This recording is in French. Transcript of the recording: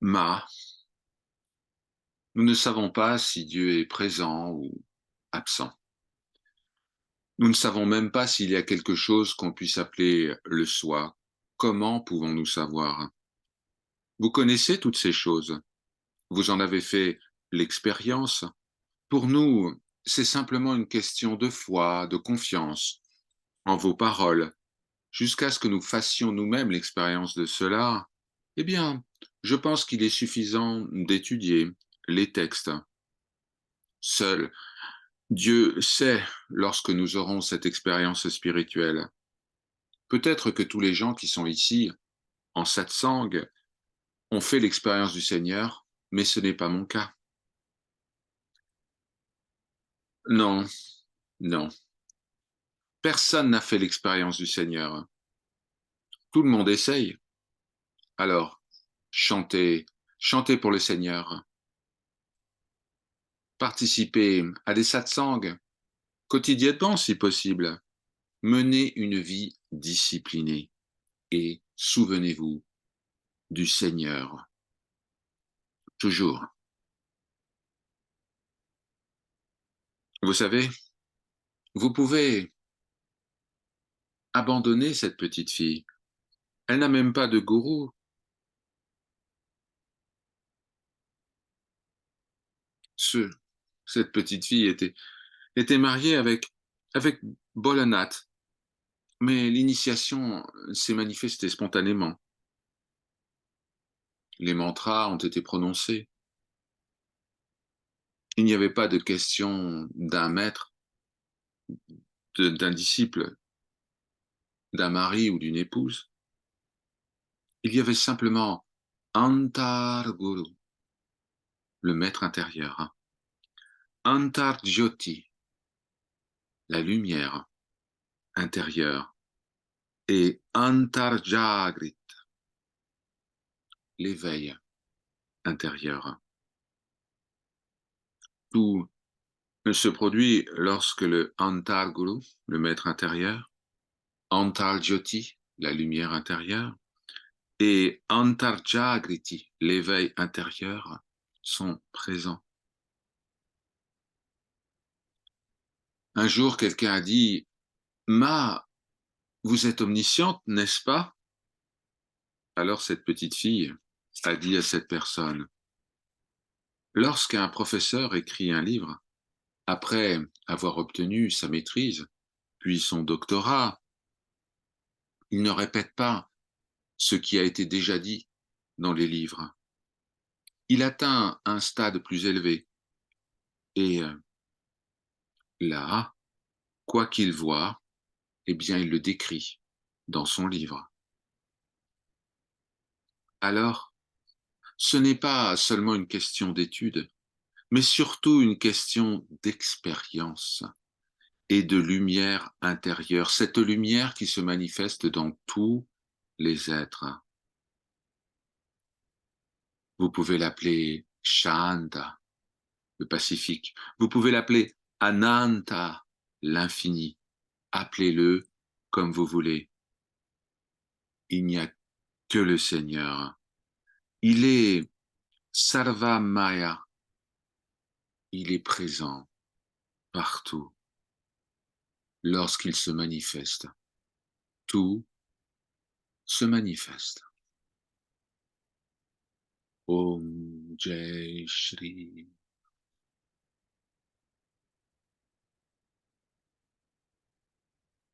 Ma, nous ne savons pas si Dieu est présent ou absent. Nous ne savons même pas s'il y a quelque chose qu'on puisse appeler le soi. Comment pouvons-nous savoir? Vous connaissez toutes ces choses. Vous en avez fait l'expérience. Pour nous, c'est simplement une question de foi, de confiance en vos paroles. Jusqu'à ce que nous fassions nous-mêmes l'expérience de cela, eh bien, je pense qu'il est suffisant d'étudier les textes. Seul Dieu sait lorsque nous aurons cette expérience spirituelle. Peut-être que tous les gens qui sont ici, en satsang, ont fait l'expérience du Seigneur, mais ce n'est pas mon cas. Non, non. Personne n'a fait l'expérience du Seigneur. Tout le monde essaye. Alors, chantez, chantez pour le Seigneur. Participez à des satsangs, quotidiennement si possible. Menez une vie disciplinée et souvenez-vous du Seigneur, toujours. Vous savez, vous pouvez abandonner cette petite fille. Elle n'a même pas de gourou. Ce, cette petite fille était mariée avec Bolanath, mais l'initiation s'est manifestée spontanément. Les mantras ont été prononcés. Il n'y avait pas de question d'un maître, d'un disciple, d'un mari ou d'une épouse. Il y avait simplement Antar Guru, le maître intérieur, Antar Jyoti, la lumière intérieure, et Antar Jagrit, l'éveil intérieur. Tout se produit lorsque le Antar Guru, le maître intérieur, Antar Jyoti, la lumière intérieure, et Antar Jagriti, l'éveil intérieur, sont présents. Un jour, quelqu'un a dit, Ma, vous êtes omnisciente, n'est-ce pas? Alors cette petite fille a dit à cette personne, lorsqu'un professeur écrit un livre, après avoir obtenu sa maîtrise, puis son doctorat, il ne répète pas ce qui a été déjà dit dans les livres. Il atteint un stade plus élevé et là, quoi qu'il voit, eh bien, il le décrit dans son livre. Alors, ce n'est pas seulement une question d'étude, mais surtout une question d'expérience et de lumière intérieure, cette lumière qui se manifeste dans tous les êtres. Vous pouvez l'appeler Shanta, le Pacifique. Vous pouvez l'appeler Ananta, l'infini. Appelez-le comme vous voulez. Il n'y a que le Seigneur. Il est Sarva Maya. Il est présent partout. Lorsqu'il se manifeste, tout se manifeste. Om Jai Shri